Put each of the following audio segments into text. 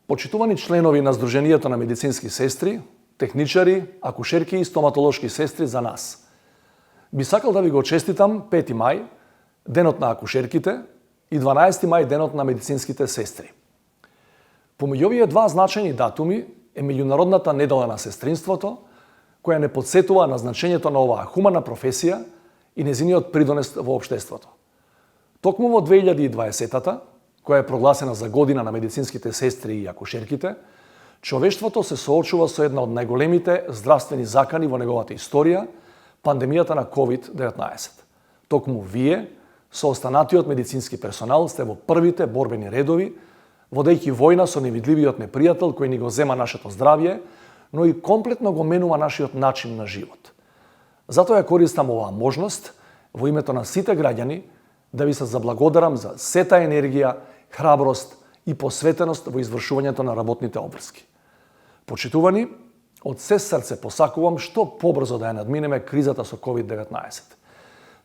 Почитувани членови на Сдруженијето на медицински сестри, техничари, акушерки и стоматолошки сестри за нас. Би сакал да ви го честитам 5 мај, денот на акушерките, и 12 мај, денот на медицинските сестри. Помеѓу овие два значајни датуми е Меѓународната недела на сестринството, која не подсетува на значењето на оваа хумана професија и незиниот придонес во општеството. Токму во 2020-та, која е прогласена за година на медицинските сестри и акушерките, човештвото се соочува со една од најголемите здравствени закани во неговата историја, пандемијата на COVID-19. Токму вие, со останатиот медицински персонал, сте во првите борбени редови, водејќи војна со невидливиот непријател кој ни го зема нашето здравје, но и комплетно го менува нашиот начин на живот. Затоа ја користам оваа можност во името на сите граѓани да ви се заблагодарам за сета енергија, храброст и посветеност во извршувањето на работните обврски. Почитувани, од се срце посакувам што побрзо да ја надминеме кризата со COVID-19.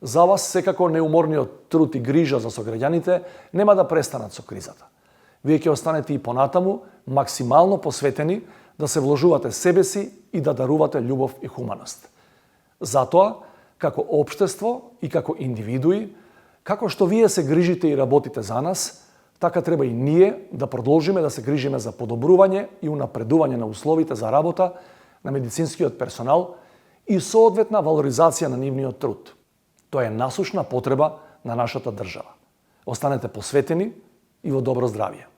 За вас секако неуморниот труд и грижа за сограѓаните нема да престанат со кризата. Вие ќе останете и понатаму максимално посветени да се вложувате себе си и да дарувате љубов и хуманост. Затоа, како општество и како индивидуи, како што вие се грижите и работите за нас, така треба и ние да продолжиме да се грижиме за подобрување и унапредување на условите за работа на медицинскиот персонал и соодветна валоризација на нивниот труд. Тоа е насушна потреба на нашата држава. Останете посветени и во добро здравје.